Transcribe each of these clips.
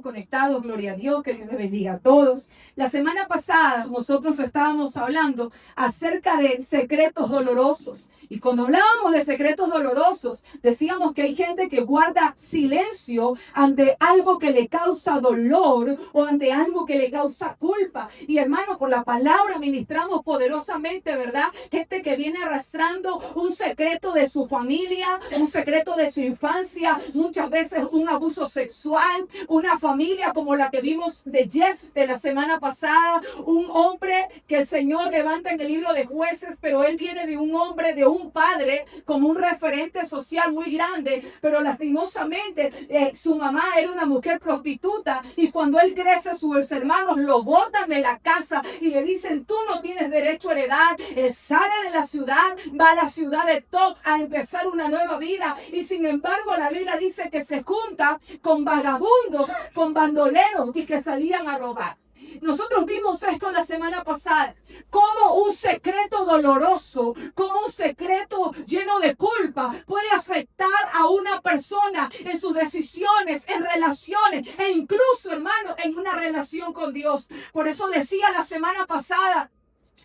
conectados, gloria a Dios, que Dios les bendiga a todos. La semana pasada nosotros estábamos hablando acerca de secretos dolorosos. Y cuando hablábamos de secretos dolorosos, decíamos que hay gente que guarda silencio ante algo que le causa dolor o ante algo que le causa culpa. Y hermano, por la palabra ministramos poderosamente, ¿verdad? Gente que viene arrastrando un secreto de su familia, un secreto de su infancia, muchas veces un abuso sexual, una familia como la que vimos de Jeff de la semana pasada, un hombre que el Señor levanta en el libro de Jueces, pero él viene de un hombre, de un padre, como un referente social muy grande, pero lastimosamente su mamá era una mujer prostituta y cuando él crece sus hermanos lo botan de la casa y le dicen: tú no tienes derecho a heredar. Él sale de la ciudad, va a la ciudad de Toc a empezar una nueva vida y sin embargo la Biblia dice que se junta con vagabundos, con bandoleros y que salían a robar. Nosotros vimos esto la semana pasada, como un secreto doloroso, como un secreto lleno de culpa puede afectar a una persona en sus decisiones, en relaciones e incluso, hermano, en una relación con Dios. Por eso decía la semana pasada,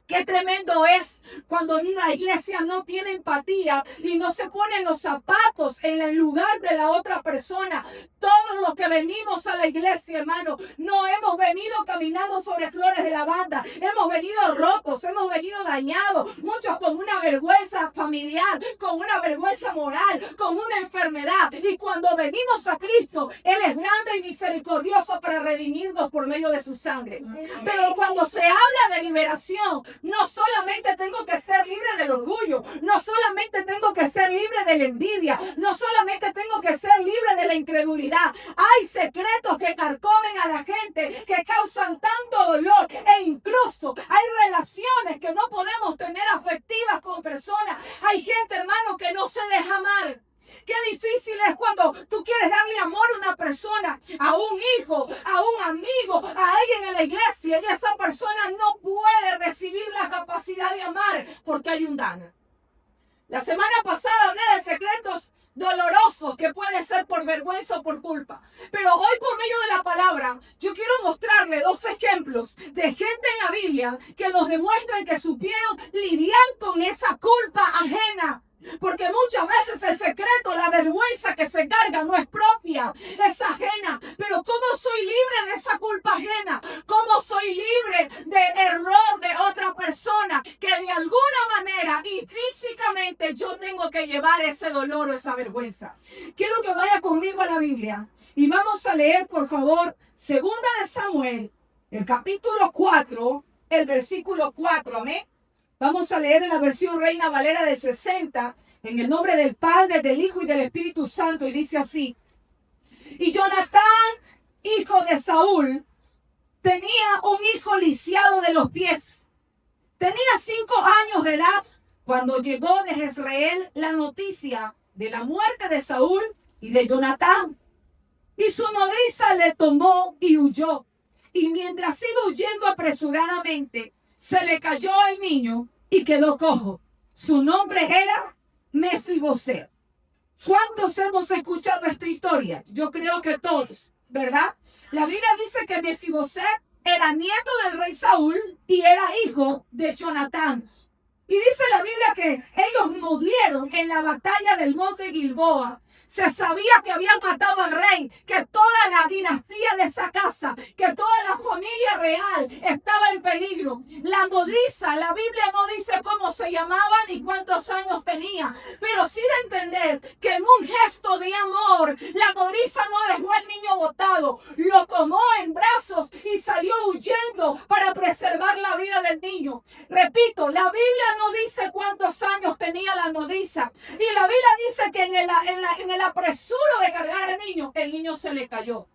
qué tremendo es cuando una iglesia no tiene empatía y no se ponen los zapatos en el lugar de la otra persona. Todos los que venimos a la iglesia, hermano, no hemos venido caminando sobre flores de lavanda. Hemos venido rotos, hemos venido dañados, muchos con una vergüenza familiar, con una vergüenza moral, con una enfermedad. Y cuando venimos a Cristo, Él es grande y misericordioso para redimirnos por medio de su sangre. Pero cuando se habla de liberación, no solamente tengo que ser libre del orgullo, no solamente tengo que ser libre de la envidia, no solamente tengo que ser libre de la incredulidad. Hay secretos que carcomen a la gente, que causan tanto dolor e incluso hay relaciones que no podemos tener afectivas con personas. Hay gente, hermano, que no se deja amar. Qué difícil es cuando tú quieres darle amor a una persona, a un hijo, a un amigo, a alguien en la iglesia y esa persona no puede recibir la capacidad de amar porque hay un daño. La semana pasada hablé de secretos dolorosos que pueden ser por vergüenza o por culpa. Pero hoy por medio de la palabra yo quiero mostrarle dos ejemplos de gente en la Biblia que nos demuestran que supieron lidiar con esa culpa ajena. Porque muchas veces el secreto, la vergüenza que se carga no es propia, es ajena. Pero ¿cómo soy libre de esa culpa ajena? ¿Cómo soy libre del error de otra persona? Que de alguna manera, intrínsecamente, yo tengo que llevar ese dolor o esa vergüenza. Quiero que vaya conmigo a la Biblia y vamos a leer, por favor, Segunda de Samuel, el capítulo 4, el versículo 4, amén. Vamos a leer en la versión Reina Valera del 60, en el nombre del Padre, del Hijo y del Espíritu Santo, y dice así: y Jonatán, hijo de Saúl, tenía un hijo lisiado de los pies. Tenía 5 años de edad cuando llegó de Jezreel la noticia de la muerte de Saúl y de Jonatán. Y su nodriza le tomó y huyó. Y mientras iba huyendo apresuradamente, se le cayó el niño y quedó cojo. Su nombre era Mefiboset. ¿Cuántos hemos escuchado esta historia? Yo creo que todos, ¿verdad? La Biblia dice que Mefiboset era nieto del rey Saúl y era hijo de Jonatán. Y dice la Biblia que ellos murieron en la batalla del monte Gilboa. Se sabía que habían matado al rey, que toda la dinastía de esa casa, que toda la familia real estaba en peligro. La nodriza, la Biblia no dice cómo se llamaba ni cuántos años tenía, pero sí de entender que en un gesto de amor, la nodriza no dejó al niño botado, lo tomó en brazos y salió huyendo para preservar la vida del niño. Repito, la Biblia no dice cuántos años tenía la nodriza, y la Biblia dice que en el apresuro de cargar al niño, el niño se le cayó.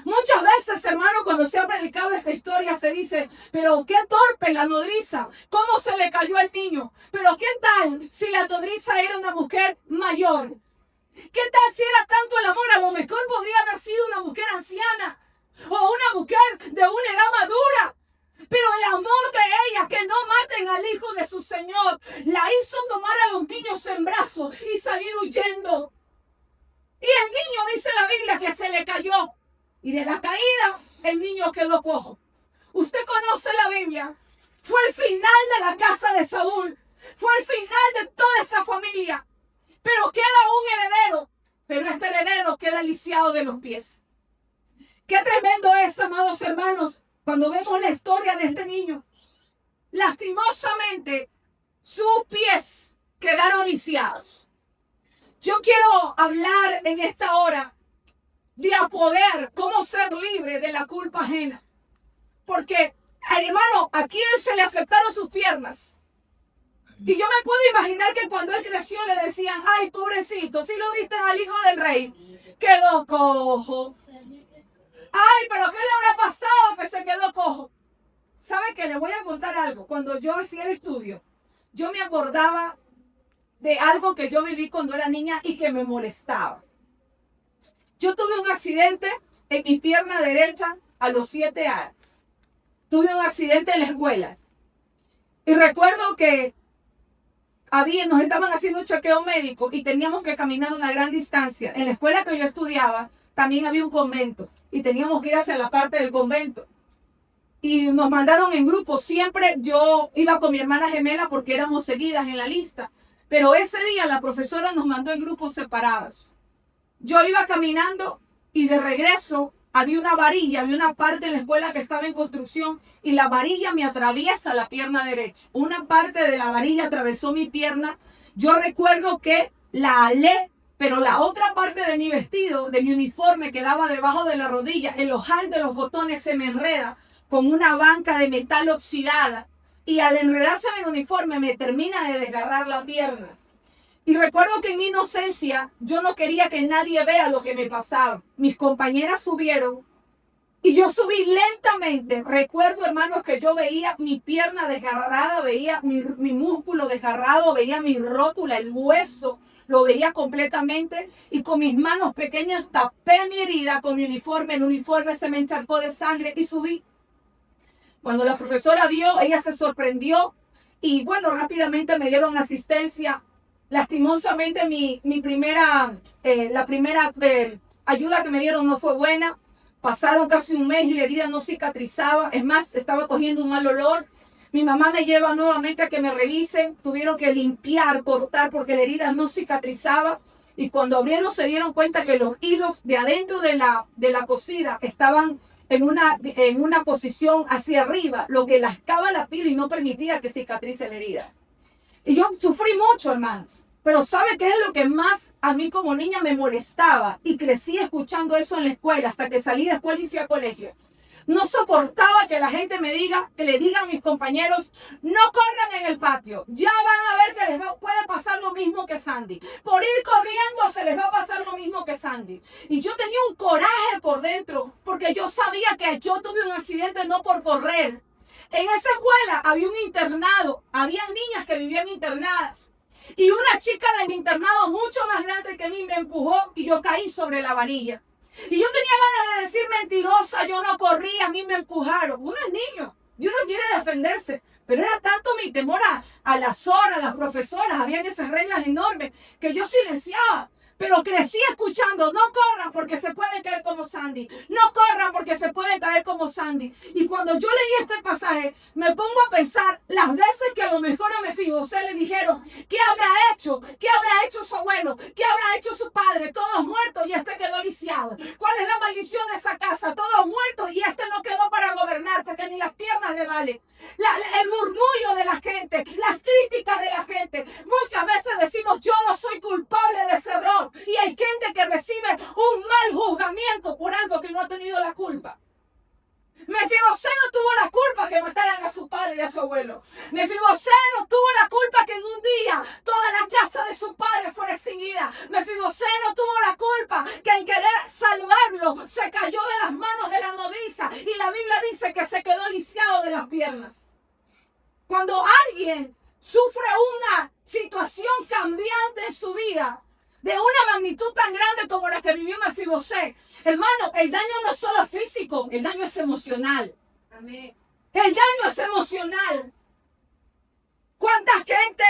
Muchas veces, hermano, cuando se ha predicado esta historia se dice: pero qué torpe la nodriza, cómo se le cayó al niño. Pero qué tal si la nodriza era una mujer mayor. ¿Qué tal si era tanto el amor? A lo mejor podría haber sido una mujer anciana o una mujer de una edad madura. Pero el amor de ella, que no maten al hijo de su Señor, la hizo tomar a los niños en brazos y salir huyendo. Y el niño, dice la Biblia, que se le cayó. Y de la caída, el niño quedó cojo. Usted conoce la Biblia. Fue el final de la casa de Saúl. Fue el final de toda esa familia. Pero queda un heredero. Pero este heredero queda lisiado de los pies. Qué tremendo es, amados hermanos, cuando vemos la historia de este niño. Lastimosamente, sus pies quedaron lisiados. Yo quiero hablar en esta hora de a poder, cómo ser libre de la culpa ajena. Porque, hermano, aquí a él se le afectaron sus piernas. Y yo me puedo imaginar que cuando él creció le decían, ay, pobrecito, si lo viste al hijo del rey, quedó cojo. Ay, pero ¿qué le habrá pasado que se quedó cojo? ¿Sabe qué? Le voy a contar algo. Cuando yo hacía el estudio, yo me acordaba de algo que yo viví cuando era niña y que me molestaba. Yo tuve un accidente en mi pierna derecha a los 7 años. Tuve un accidente en la escuela. Y recuerdo que nos estaban haciendo un chequeo médico y teníamos que caminar una gran distancia. En la escuela que yo estudiaba también había un convento y teníamos que ir hacia la parte del convento. Y nos mandaron en grupo. Siempre yo iba con mi hermana gemela porque éramos seguidas en la lista. Pero ese día la profesora nos mandó en grupos separados. Yo iba caminando y de regreso había una varilla, había una parte de la escuela que estaba en construcción y la varilla me atraviesa la pierna derecha. Una parte de la varilla atravesó mi pierna. Yo recuerdo que la alé, pero la otra parte de mi vestido, de mi uniforme, quedaba debajo de la rodilla. El ojal de los botones se me enreda con una banca de metal oxidada y al enredarse en el uniforme me termina de desgarrar la pierna. Y recuerdo que en mi inocencia yo no quería que nadie vea lo que me pasaba. Mis compañeras subieron y yo subí lentamente. Recuerdo, hermanos, que yo veía mi pierna desgarrada, veía mi músculo desgarrado, veía mi rótula, el hueso, lo veía completamente. Y con mis manos pequeñas tapé mi herida con mi uniforme. El uniforme se me encharcó de sangre y subí. Cuando la profesora vio, ella se sorprendió y bueno, rápidamente me dieron asistencia. Lastimosamente la primera ayuda que me dieron no fue buena. Pasaron casi un mes y la herida no cicatrizaba. Es más, estaba cogiendo un mal olor. Mi mamá me lleva nuevamente a que me revisen. Tuvieron que limpiar, cortar porque la herida no cicatrizaba. Y cuando abrieron se dieron cuenta que los hilos de adentro de la cosida estaban en una posición hacia arriba, lo que lascaba la piel y no permitía que cicatrice la herida. Y yo sufrí mucho, hermanos. Pero ¿sabe qué es lo que más a mí como niña me molestaba? Y crecí escuchando eso en la escuela hasta que salí de escuela y fui al colegio. No soportaba que la gente que le digan a mis compañeros, no corran en el patio. Ya van a ver que puede pasar lo mismo que Sandy. Por ir corriendo se les va a pasar lo mismo que Sandy. Y yo tenía un coraje por dentro porque yo sabía que yo tuve un accidente no por correr. En esa escuela había un internado, había niñas que vivían internadas. Y una chica del internado mucho más grande que mí me empujó y yo caí sobre la varilla. Y yo tenía ganas de decir mentirosa, yo no corrí, a mí me empujaron. Uno es niño y uno quiere defenderse. Pero era tanto mi temor a las horas, a las profesoras, habían esas reglas enormes que yo silenciaba. Pero crecí escuchando, no corran porque se pueden caer como Sandy. No corran porque se pueden caer como Sandy. Y cuando yo leí este pasaje, me pongo a pensar las veces que a lo mejor a Mefibosé le dijeron, ¿qué habrá hecho? ¿Qué habrá hecho su abuelo? ¿Qué habrá hecho su padre? Todos muertos y este quedó lisiado. ¿Cuál es la maldición de esa casa? Todos muertos y este no quedó para gobernar porque ni las piernas le valen. El murmullo de la gente, las críticas de la gente. Muchas veces decimos, yo no soy culpable de ese error. Y hay gente que recibe un mal juzgamiento por algo que no ha tenido la culpa. Mefibosé no tuvo la culpa que mataran a su padre y a su abuelo. Mefibosé no tuvo la culpa que en un día toda la casa de su padre fuera extinguida. Mefibosé no tuvo la culpa que en querer salvarlo se cayó de las manos de la nodriza. Y la Biblia dice que se quedó lisiado de las piernas. Cuando alguien sufre una situación cambiante en su vida, de una magnitud tan grande como la que vivió Mefibosé, hermano, el daño no es solo físico, el daño es emocional. Amén. El daño es emocional. ¿Cuánta gente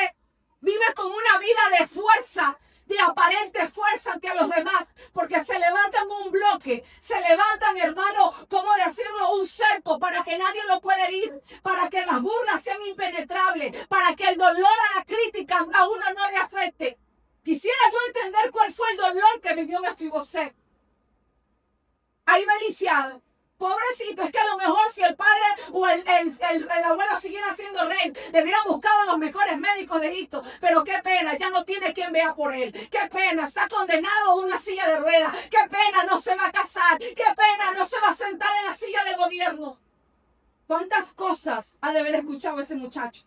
vive con una vida de fuerza, de y aparente fuerza ante los demás, porque se levantan un bloque, se levantan, hermano, ¿cómo decirlo? Un cerco para que nadie lo pueda herir, para que las burlas sean impenetrables, para que el dolor a la crítica a uno no le afecte. Quisiera yo entender cuál fue el dolor que vivió Mefiboset. Ahí va lisiado. Pobrecito, es que a lo mejor si el padre o el abuelo siguiera siendo rey, le hubieran buscado los mejores médicos de Egipto. Pero qué pena, ya no tiene quien vea por él. Qué pena, está condenado a una silla de ruedas. Qué pena, no se va a casar. Qué pena, no se va a sentar en la silla de gobierno. ¿Cuántas cosas ha de haber escuchado ese muchacho?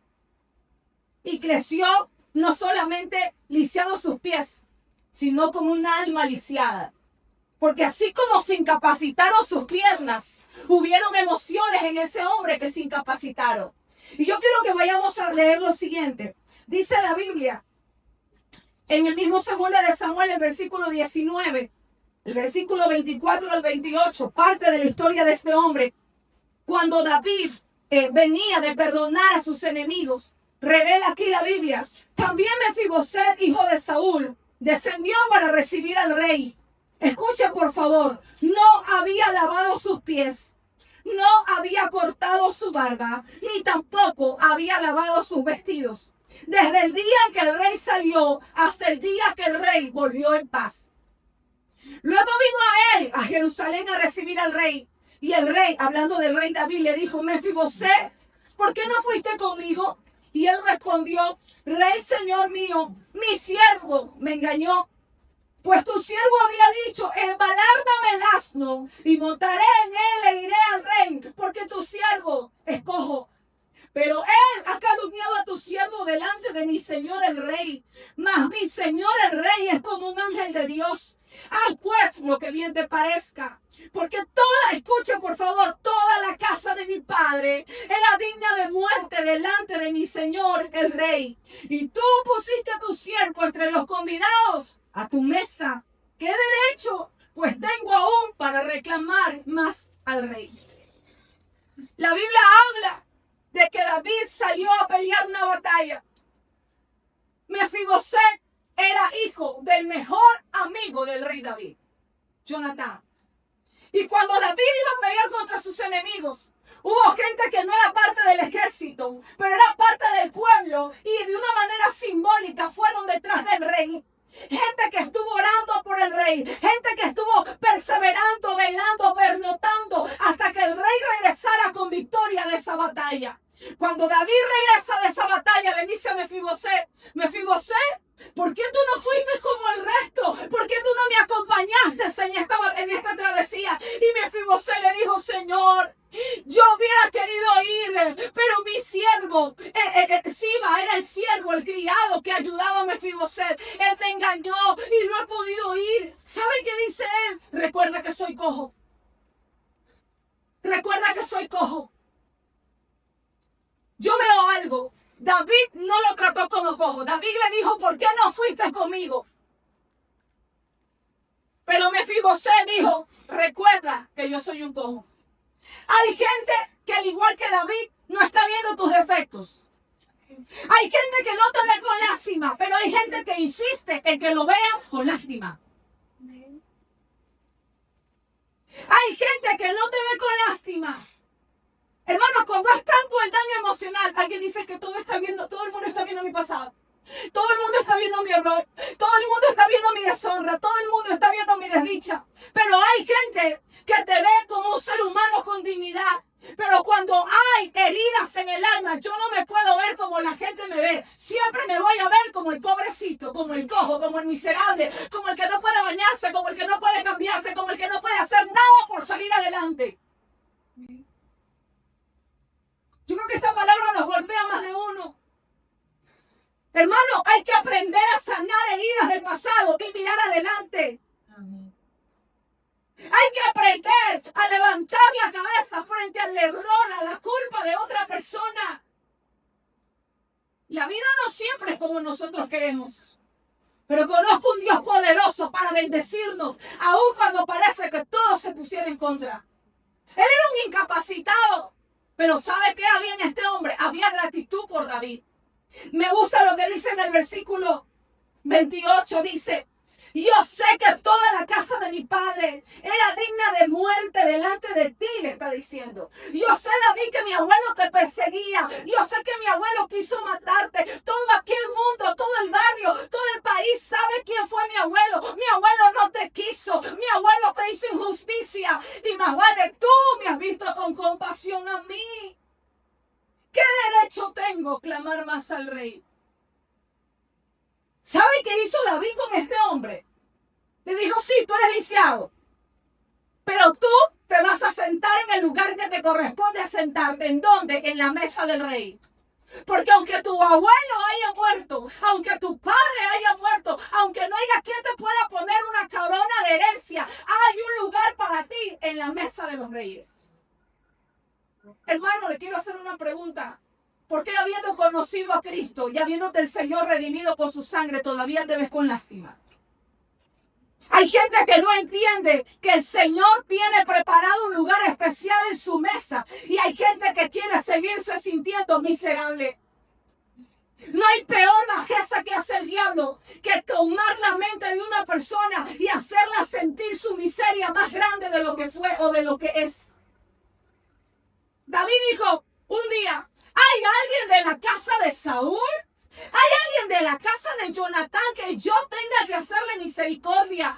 Y creció no solamente lisiado sus pies, sino como un alma lisiada. Porque así como se incapacitaron sus piernas, hubieron emociones en ese hombre que se incapacitaron. Y yo quiero que vayamos a leer lo siguiente. Dice la Biblia, en el mismo 2 de Samuel, el versículo 19, el versículo 24 al 28, parte de la historia de este hombre. Cuando David venía de perdonar a sus enemigos, revela aquí la Biblia. También Mefiboset, hijo de Saúl, descendió para recibir al rey. Escuchen, por favor, no había lavado sus pies, no había cortado su barba, ni tampoco había lavado sus vestidos. Desde el día en que el rey salió hasta el día que el rey volvió en paz. Luego vino a él, a Jerusalén, a recibir al rey. Y el rey, hablando del rey David, le dijo, Mefiboset, ¿por qué no fuiste conmigo? Y él respondió, rey, señor mío, mi siervo me engañó. Pues tu siervo había dicho, embalárdame el asno y montaré en él e iré al rey, porque tu siervo es cojo. Pero él ha calumniado a tu siervo delante de mi señor el rey. Mas mi señor el rey es como un ángel de Dios. Haz pues lo que bien te parezca. Porque escuchen por favor, toda la casa de mi padre era digna de muerte delante de mi señor el rey. Y tú pusiste a tu siervo entre los convidados a tu mesa. ¿Qué derecho pues tengo aún para reclamar más al rey? La Biblia habla de que David salió a pelear una batalla. Mefiboset era hijo del mejor amigo del rey David, Jonatán. Y cuando David iba a pelear contra sus enemigos, hubo gente que no era parte del ejército, pero era parte del pueblo y de una manera simbólica fueron detrás del rey. Gente que estuvo orando por el rey, gente que estuvo perseverando, velando, pernotando hasta que el rey regresara con victoria de esa batalla. Cuando David regresa de esa batalla, le dice a Mefiboset, Mefiboset, ¿por qué tú no fuiste como el resto? ¿Por qué tú no me acompañaste en esta travesía? Y Mefiboset le dijo, Señor, yo hubiera querido ir, pero mi siervo, Siba, era el siervo, el criado que ayudaba a Mefiboset. Él me engañó y no he podido ir. ¿Sabe qué dice él? Recuerda que soy cojo. Recuerda que soy cojo. Yo veo algo. David no lo trató como cojo. David le dijo, ¿por qué no fuiste conmigo? Pero Mefiboset dijo, recuerda que yo soy un cojo. Hay gente que al igual que David no está viendo tus defectos. Hay gente que no te ve con lástima, pero hay gente que insiste en que lo vean con lástima. Hay gente que no te ve con lástima. Hermano, cuando es tanto el daño emocional, alguien dice que todo el mundo está viendo mi pasado. Todo el mundo está viendo mi error. Todo el mundo está viendo mi deshonra. Todo el mundo está viendo mi desdicha. Pero hay gente que te ve como un ser humano con dignidad. Pero cuando hay heridas en el alma, yo no me puedo ver como la gente me ve. Siempre me voy a ver como el pobrecito, como el cojo, como el miserable, como el que no puede bañarse, como el que no puede cambiarse, como el que no puede hacer nada por salir adelante. Yo creo que esta palabra nos golpea más de uno. Hermano, hay que aprender a sanar heridas del pasado y mirar adelante. Amén. Hay que aprender a levantar la cabeza frente al error, a la culpa de otra persona. La vida no siempre es como nosotros queremos. Pero conozco un Dios poderoso para bendecirnos, aun cuando parece que todo se pusiera en contra. Él era un incapacitado. Pero ¿sabe qué había en este hombre? Había gratitud por David. Me gusta lo que dice en el versículo 28 dice: yo sé que toda la casa de mi padre era digna de muerte delante de ti, le está diciendo. Yo sé, David, que mi abuelo te perseguía. Yo sé que mi abuelo quiso matarte. Todo aquí el mundo, todo el barrio, todo el país sabe quién fue mi abuelo. Mi abuelo no te quiso. Mi abuelo te hizo injusticia. Y más vale tú me has visto con compasión a mí. ¿Qué derecho tengo a clamar más al rey? ¿Sabe qué hizo David con este hombre? Le dijo: sí, tú eres lisiado, pero tú te vas a sentar en el lugar que te corresponde sentarte. ¿En dónde? En la mesa del rey. Porque aunque tu abuelo haya muerto, aunque tu padre haya muerto, aunque no haya quien te pueda poner una corona de herencia, hay un lugar para ti en la mesa de los reyes. Hermano, le quiero hacer una pregunta. ¿Por qué, habiendo conocido a Cristo y habiéndote el Señor redimido con su sangre, todavía te ves con lástima? Hay gente que no entiende que el Señor tiene preparado un lugar especial en su mesa, y hay gente que quiere seguirse sintiendo miserable. No hay peor bajeza que hace el diablo que tomar la mente de una persona y hacerla sentir su miseria más grande de lo que fue o de lo que es. David dijo un día: ¿hay alguien de la casa de Saúl? ¿Hay alguien de la casa de Jonatán que yo tenga que hacerle misericordia?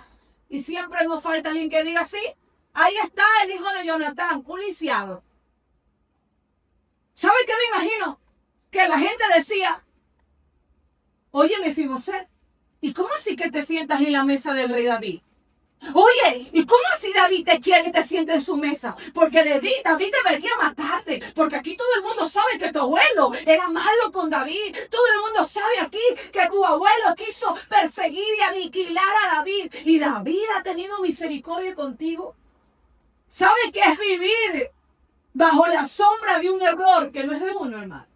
Y siempre nos falta alguien que diga: sí, ahí está el hijo de Jonatán, un lisiado. ¿Sabe qué me imagino? Que la gente decía: oye, Mefibosé, ¿y cómo así que te sientas en la mesa del rey David? Oye, ¿y cómo así David te quiere y te sienta en su mesa? Porque David debería matarte. Porque aquí todo el mundo sabe que tu abuelo era malo con David. Todo el mundo sabe aquí que tu abuelo quiso perseguir y aniquilar a David. Y David ha tenido misericordia contigo. ¿Sabe qué es vivir bajo la sombra de un error que no es de uno, hermano?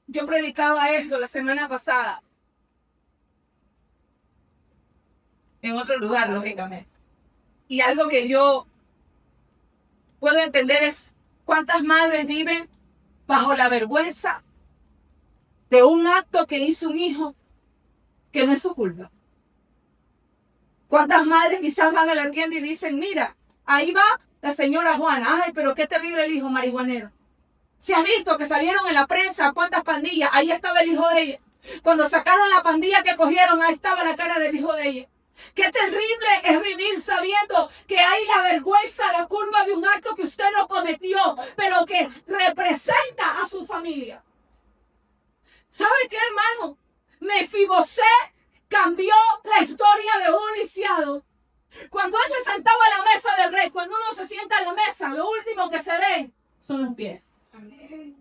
Yo predicaba esto la semana pasada. En otro lugar, lógicamente. Y algo que yo puedo entender es cuántas madres viven bajo la vergüenza de un acto que hizo un hijo que no es su culpa. Cuántas madres quizás van a la tienda y dicen: mira, ahí va la señora Juana. Ay, pero qué terrible el hijo marihuanero. ¿Se ha visto que salieron en la prensa cuántas pandillas? Ahí estaba el hijo de ella. Cuando sacaron la pandilla que cogieron, ahí estaba la cara del hijo de ella. Qué terrible es vivir sabiendo que hay la vergüenza, la culpa de un acto que usted no cometió, pero que representa a su familia. ¿Sabe qué, hermano? Mefibosé cambió la historia de un lisiado. Cuando él se sentaba a la mesa del rey, cuando uno se sienta a la mesa, lo último que se ve son los pies. Amén.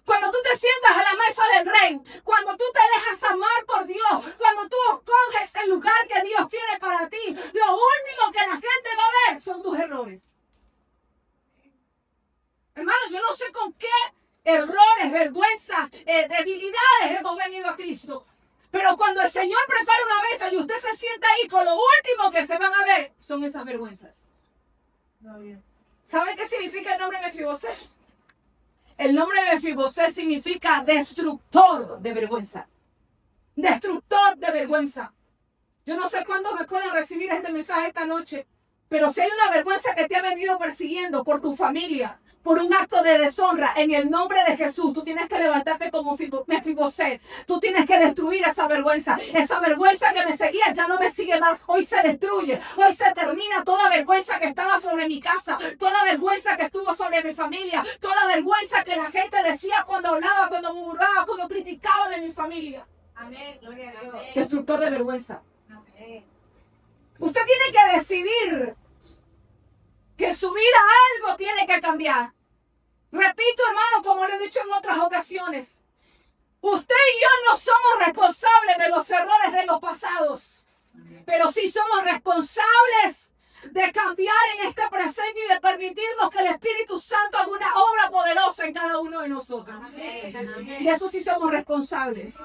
Cuando tú te sientas a la mesa del rey, cuando tú te dejas amar por Dios, cuando tú coges el lugar que Dios tiene para ti, lo último que la gente va a ver son tus errores. Hermano, yo no sé con qué errores, vergüenza, debilidades hemos venido a Cristo. Pero cuando el Señor prepara una mesa y usted se sienta ahí, con lo último que se van a ver son esas vergüenzas. ¿Sabe qué significa el nombre de Mefibosé? El nombre de Mefibosé significa destructor de vergüenza. Destructor de vergüenza. Yo no sé cuándo me pueden recibir este mensaje esta noche, pero si hay una vergüenza que te ha venido persiguiendo por tu familia, por un acto de deshonra, en el nombre de Jesús, tú tienes que levantarte como Mefibosé. Tú tienes que destruir esa vergüenza. Esa vergüenza que me seguía ya no me sigue más. Hoy se destruye. Hoy se termina toda vergüenza que estaba sobre mi casa. Toda vergüenza que estuvo sobre mi familia. Toda vergüenza que la gente decía cuando hablaba, cuando murmuraba, cuando criticaba de mi familia. Amén. Gloria a Dios. Destructor de vergüenza. Amén. Usted tiene que decidir que en su vida algo tiene que cambiar. Repito, hermano, como lo he dicho en otras ocasiones, usted y yo no somos responsables de los errores de los pasados, pero sí somos responsables de cambiar en este presente y de permitirnos que el Espíritu Santo haga una obra poderosa en cada uno de nosotros. De eso sí somos responsables.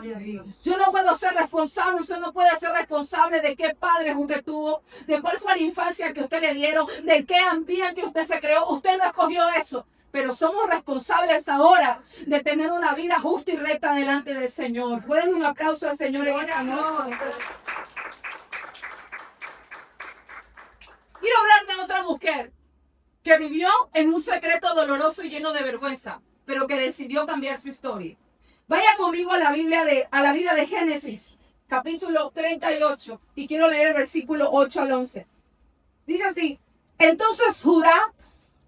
Yo no puedo ser responsable, usted no puede ser responsable de qué padres usted tuvo, de cuál fue la infancia que usted le dieron, de qué ambiente usted se creó. Usted no escogió eso. pero somos responsables ahora de tener una vida justa y recta delante del Señor. Pueden un aplauso al Señor en esta noche. Quiero hablar de otra mujer que vivió en un secreto doloroso y lleno de vergüenza, pero que decidió cambiar su historia. Vaya conmigo a la vida de Génesis, capítulo 38, y quiero leer el versículo 8 al 11. Dice así: entonces Judá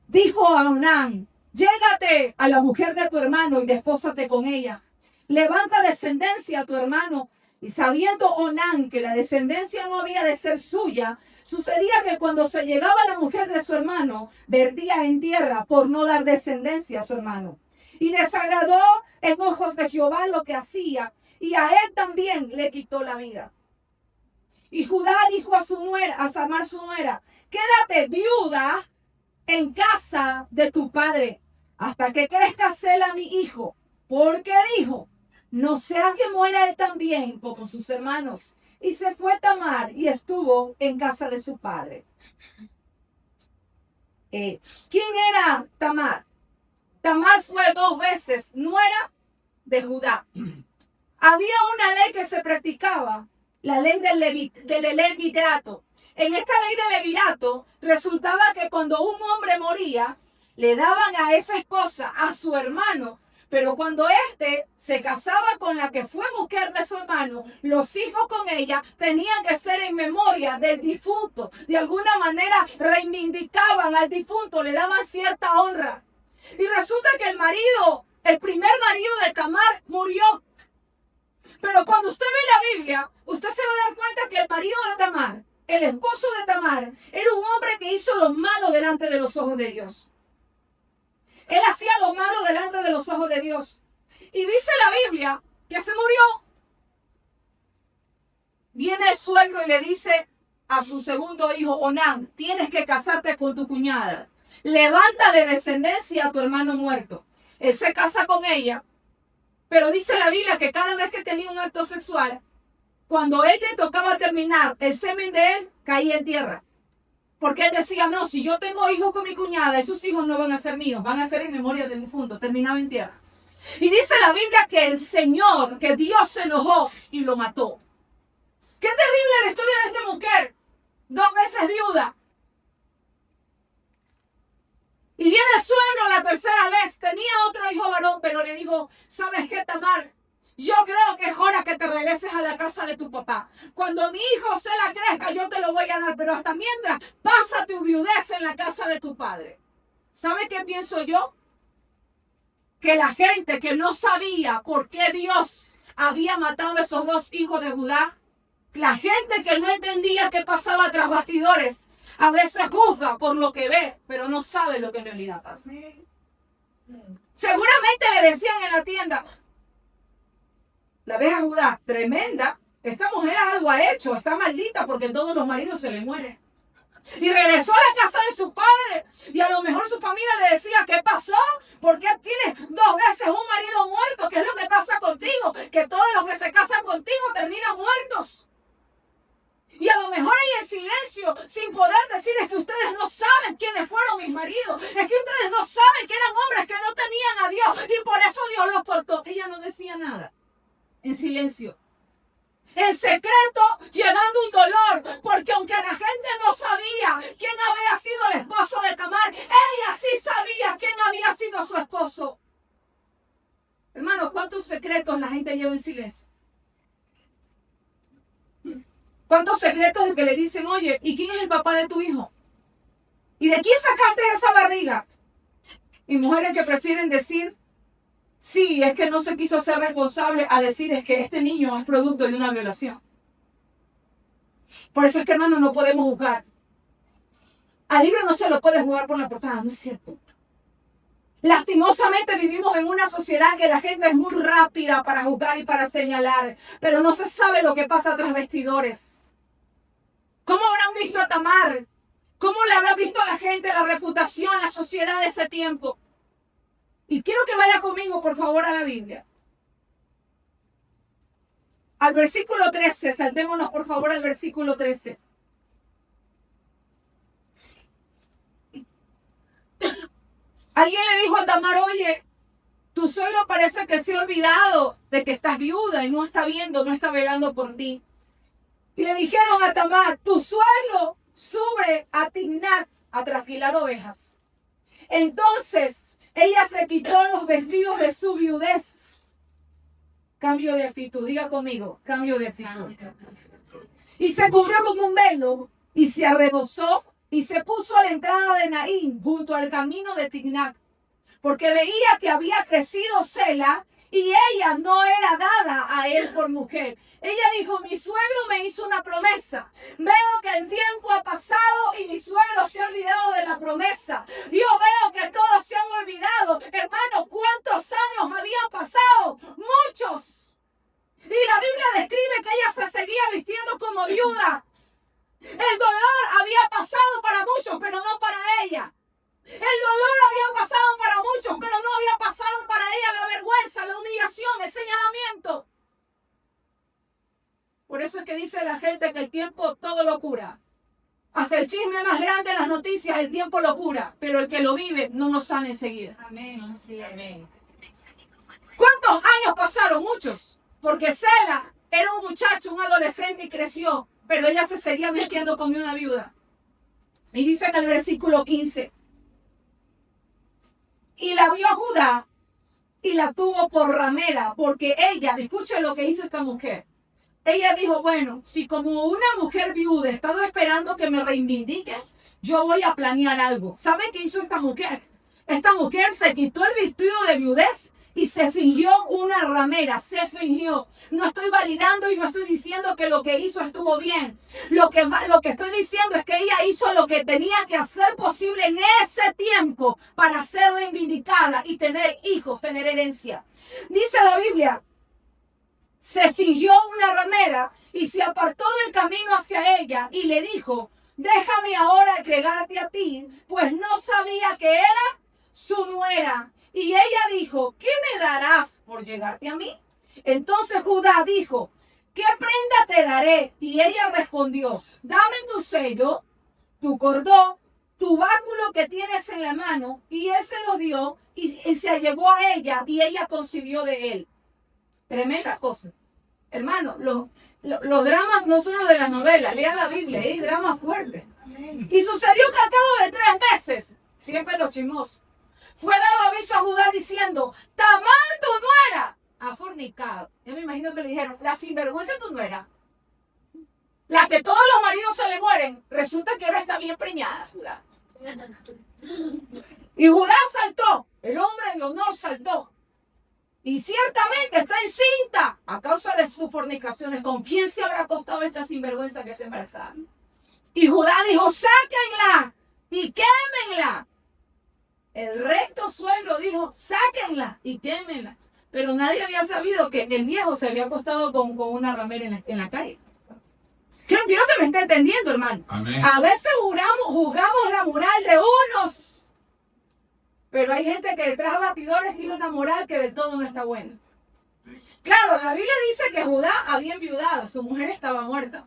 dijo a Onán: llégate a la mujer de tu hermano y despósate con ella. Levanta descendencia a tu hermano. Y sabiendo Onán que la descendencia no había de ser suya, sucedía que cuando se llegaba la mujer de su hermano, vertía en tierra por no dar descendencia a su hermano. Y desagradó en ojos de Jehová lo que hacía, y a él también le quitó la vida. Y Judá dijo a su nuera, a Samar su nuera: quédate viuda en casa de tu padre, hasta que crezca Sela mi hijo, porque dijo: no sea que muera él también como sus hermanos. Y se fue Tamar y estuvo en casa de su padre. ¿Quién era Tamar? Tamar fue 2 veces nuera de Judá. Había una ley que se practicaba, la ley del levirato. En esta ley del levirato resultaba que cuando un hombre moría, le daban a esa esposa, a su hermano, pero cuando éste se casaba con la que fue mujer de su hermano, los hijos con ella tenían que ser en memoria del difunto. De alguna manera reivindicaban al difunto, le daban cierta honra. Y resulta que el primer marido de Tamar murió. Pero cuando usted ve la Biblia, usted se va a dar cuenta que el marido de Tamar, el esposo de Tamar, era un hombre que hizo lo malo delante de los ojos de Dios. Él hacía lo malo delante de los ojos de Dios. Y dice la Biblia que se murió. Viene el suegro y le dice a su segundo hijo, Onán: tienes que casarte con tu cuñada. Levántale descendencia a tu hermano muerto. Él se casa con ella. Pero dice la Biblia que cada vez que tenía un acto sexual, cuando él le tocaba terminar, el semen de él caía en tierra. Porque él decía: no, si yo tengo hijos con mi cuñada, esos hijos no van a ser míos, van a ser en memoria del difunto. Terminaba en tierra. Y dice la Biblia que el Señor, que Dios se enojó y lo mató. Qué terrible la historia de esta mujer. 2 veces viuda. Y viene el suegro la tercera vez. Tenía otro hijo varón, pero le dijo: ¿sabes qué, Tamar? Yo creo que es hora que te regreses a la casa de tu papá. Cuando mi hijo se la crezca, yo te lo voy a dar. Pero hasta mientras, pasa tu viudez en la casa de tu padre. ¿Sabe qué pienso yo? Que la gente que no sabía por qué Dios había matado a esos 2 hijos de Judá, la gente que no entendía qué pasaba tras bastidores, a veces juzga por lo que ve, pero no sabe lo que en realidad pasa. Seguramente le decían en la tienda: la ves a Judá, tremenda, esta mujer algo ha hecho, está maldita porque todos los maridos se le mueren. Y regresó a la casa de su padre y a lo mejor su familia le decía: ¿qué pasó? ¿Por qué tienes 2 veces un marido muerto? ¿Qué es lo que pasa contigo? Que todos los que se casan contigo terminan muertos. Y a lo mejor ella en silencio, sin poder decir: es que ustedes no saben quiénes fueron mis maridos. Es que ustedes no saben que eran hombres que no temían a Dios y por eso Dios los cortó. Ella no decía nada. En silencio. En secreto, llevando un dolor. Porque aunque la gente no sabía quién había sido el esposo de Tamar, ella sí sabía quién había sido su esposo. Hermanos, ¿cuántos secretos la gente lleva en silencio? ¿Cuántos secretos de que le dicen: oye, ¿y quién es el papá de tu hijo? ¿Y de quién sacaste esa barriga? Y mujeres que prefieren decir: sí, es que no se quiso ser responsable, a decir: es que este niño es producto de una violación. Por eso es que, hermano, no podemos juzgar. Al libro no se lo puede jugar por la portada, no es cierto. Lastimosamente vivimos en una sociedad que la gente es muy rápida para juzgar y para señalar, pero no se sabe lo que pasa tras vestidores. ¿Cómo habrán visto a Tamar? ¿Cómo le habrá visto a la gente, la reputación, la sociedad de ese tiempo? Y quiero que vaya conmigo, por favor, a la Biblia. Al versículo 13, saltémonos, por favor, al versículo 13. Alguien le dijo a Tamar, oye, tu suegro parece que se ha olvidado de que estás viuda y no está viendo, no está velando por ti. Y le dijeron a Tamar, tu suegro sube a Timnat a trasquilar ovejas. Entonces ella se quitó los vestidos de su viudez. Cambio de actitud, diga conmigo, cambio de actitud. Y se cubrió con un velo y se arrebozó y se puso a la entrada de Naín junto al camino de Timnat, porque veía que había crecido Sela y ella no era dada a él por mujer. Ella dijo, mi suegro me hizo una promesa. Veo que el tiempo ha pasado y mi suegro se ha olvidado de la promesa. Yo veo que todos se han olvidado. Hermano, ¿cuántos años habían pasado? Muchos. Y la Biblia describe que ella se seguía vistiendo como viuda. El dolor había pasado para muchos, pero no para ella. El dolor había pasado para muchos, pero no había pasado para ella la vergüenza, la humillación, el señalamiento. Por eso es que dice la gente que el tiempo todo lo cura. Hasta el chisme más grande en las noticias, el tiempo lo cura, pero el que lo vive no lo sana enseguida. Amén. Sí, amén. ¿Cuántos años pasaron? Muchos. Porque Sela era un muchacho, un adolescente y creció, pero ella se seguía vistiendo como una viuda. Y dice en el versículo 15, y la vio Judá y la tuvo por ramera, porque ella, escuchen lo que hizo esta mujer. Ella dijo, bueno, si como una mujer viuda he estado esperando que me reivindique, yo voy a planear algo. ¿Sabe qué hizo esta mujer? Esta mujer se quitó el vestido de viudez y se fingió una ramera, se fingió. No estoy validando y no estoy diciendo que lo que hizo estuvo bien. Lo que estoy diciendo es que ella hizo lo que tenía que hacer posible en ese tiempo para ser reivindicada y tener hijos, tener herencia. Dice la Biblia, se fingió una ramera y se apartó del camino hacia ella y le dijo, déjame ahora llegarte a ti, pues no sabía que era su nuera. Y ella dijo, ¿qué me darás por llegarte a mí? Entonces Judá dijo, ¿qué prenda te daré? Y ella respondió, dame tu sello, tu cordón, tu báculo que tienes en la mano. Y él se lo dio y se llevó a ella y ella concibió de él. Tremenda cosa. Hermano, los dramas no son los de las novelas. Lea la Biblia, hay dramas fuertes. Y sucedió que al cabo de 3 meses, siempre los chismosos, fue dado aviso a Judá diciendo, Tamar, tu nuera, ha fornicado. Yo me imagino que le dijeron, la sinvergüenza tu nuera, la que todos los maridos se le mueren, resulta que ahora está bien preñada, Judá. Y Judá saltó, el hombre de honor saltó. Y ciertamente está encinta a causa de sus fornicaciones. ¿Con quién se habrá acostado esta sinvergüenza que está embarazada? Y Judá dijo, sáquenla y quémenla. El recto suegro dijo, sáquenla y quémenla. Pero nadie había sabido que el viejo se había acostado con una ramera en la calle. Quiero que me esté entendiendo, hermano. Amén. A veces juzgamos la moral de unos. Pero hay gente que detrás de batidores tiene una moral que del todo no está buena. Claro, la Biblia dice que Judá había enviudado, su mujer estaba muerta.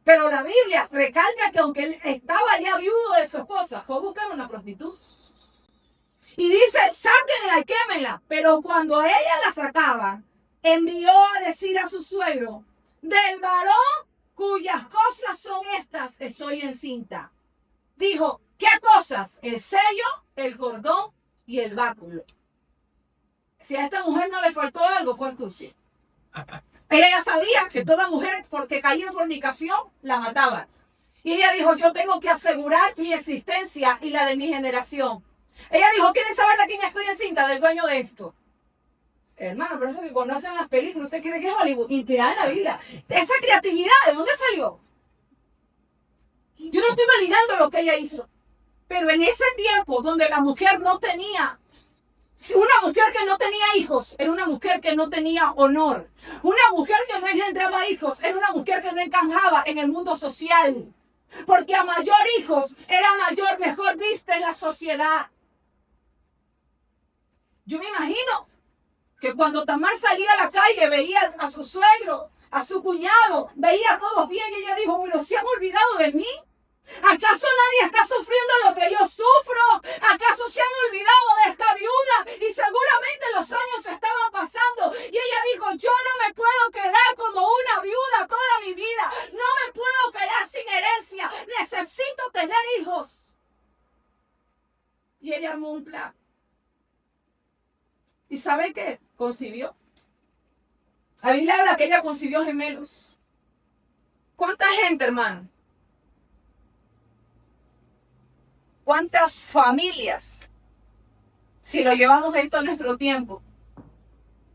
Pero la Biblia recalca que aunque él estaba ya viudo de su esposa, fue a buscar una prostituta. Y dice, sáquenla y quémenla. Pero cuando a ella la sacaba, envió a decir a su suegro, del varón cuyas cosas son estas, estoy encinta. Dijo, ¿qué cosas? El sello, el cordón y el báculo. Si a esta mujer no le faltó algo, fue astucia. Ella ya sabía que toda mujer porque caía en fornicación la mataba. Y ella dijo, yo tengo que asegurar mi existencia y la de mi generación. Ella dijo, ¿quieren saber de quién estoy encinta? Del dueño de esto. Hermano, por eso que cuando hacen las películas, ¿usted cree que es Hollywood? Inspirada en la Biblia. Esa creatividad, ¿de dónde salió? Yo no estoy validando lo que ella hizo. Pero en ese tiempo donde la mujer no tenía, una mujer que no tenía hijos, era una mujer que no tenía honor. Una mujer que no engendraba hijos, era una mujer que no encajaba en el mundo social. Porque a mayor hijos, era mayor, mejor vista en la sociedad. Yo me imagino que cuando Tamar salía a la calle, veía a su suegro, a su cuñado, veía a todos bien y ella dijo, pero ¿se han olvidado de mí? ¿Acaso nadie está sufriendo lo que yo sufro? ¿Acaso se han olvidado de esta viuda? Y seguramente los años estaban pasando. Y ella dijo, yo no me puedo quedar como una viuda toda mi vida. No me puedo quedar sin herencia. Necesito tener hijos. Y ella armó un plan. ¿Y sabe qué? Concibió. La Biblia habla que ella concibió gemelos. ¿Cuánta gente, hermano? ¿Cuántas familias, si lo llevamos esto a nuestro tiempo,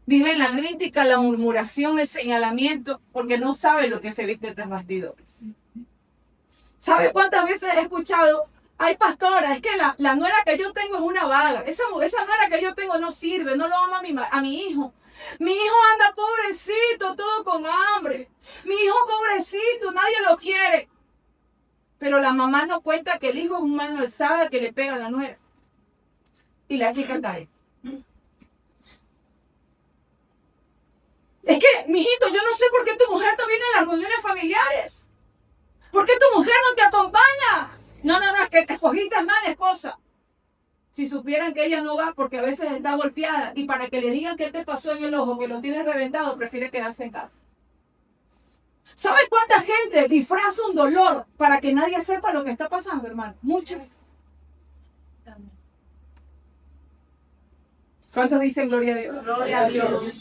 viven la crítica, la murmuración, el señalamiento, porque no sabe lo que se viste tras bastidores? ¿Sabe cuántas veces he escuchado? Ay, pastora, es que la nuera que yo tengo es una vaga. Esa nuera que yo tengo no sirve, no lo ama a mi hijo. Mi hijo anda pobrecito, todo con hambre. Mi hijo pobrecito, nadie lo quiere. Pero la mamá no cuenta que el hijo es un mano alzada que le pega a la nuera. Y la chica cae. Es que, mijito, yo no sé por qué tu mujer no viene a las reuniones familiares. ¿Por qué tu mujer no te acompaña? No, es que te escogiste mala esposa. Si supieran que ella no va porque a veces está golpeada y para que le digan qué te pasó en el ojo, que lo tienes reventado, prefiere quedarse en casa. ¿Sabe cuánta gente disfraza un dolor para que nadie sepa lo que está pasando, hermano? Muchas. ¿Cuántos dicen gloria a Dios? Gloria a Dios.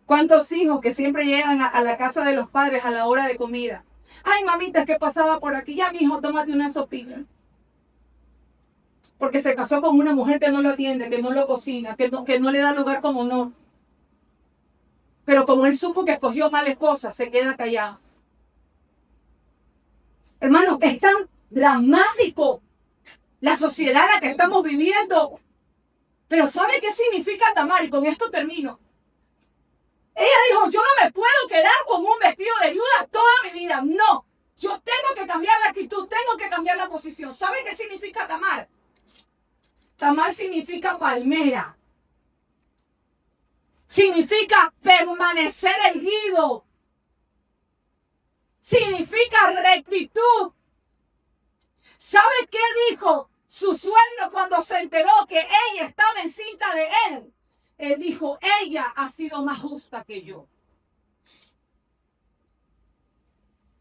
¿Cuántos hijos que siempre llegan a la casa de los padres a la hora de comida? Ay, mamita, es que pasaba por aquí. Ya, mi hijo, tómate una sopita. Porque se casó con una mujer que no lo atiende, que no lo cocina, que no le da lugar como honor. Pero como él supo que escogió mala esposa, se queda callado. Hermano, es tan dramático la sociedad en la que estamos viviendo. Pero ¿sabe qué significa Tamar? Y con esto termino. Ella dijo, yo no me puedo quedar con un vestido de viuda toda mi vida. No, yo tengo que cambiar la actitud, tengo que cambiar la posición. ¿Sabe qué significa Tamar? Tamar significa palmera. Significa permanecer erguido. Significa rectitud. ¿Sabe qué dijo su suegro cuando se enteró que ella estaba encinta de él? Él dijo, ella ha sido más justa que yo.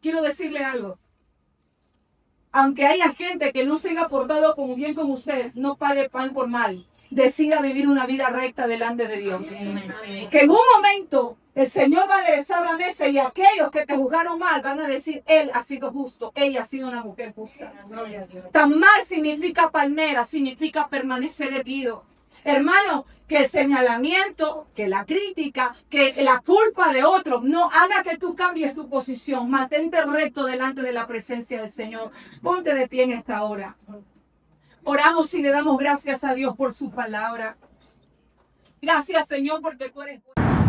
Quiero decirle algo. Aunque haya gente que no se haya portado como bien con usted, no pague pan por mal. Decida vivir una vida recta delante de Dios. Que en un momento el Señor va a aderezar la mesa y aquellos que te juzgaron mal van a decir, él ha sido justo, ella ha sido una mujer justa. Tamar significa palmera, significa permanecer erguido. Hermano, que el señalamiento, que la crítica, que la culpa de otros no haga que tú cambies tu posición. Mantente recto delante de la presencia del Señor. Ponte de pie en esta hora. Oramos y le damos gracias a Dios por su palabra. Gracias, Señor, porque tú eres bueno.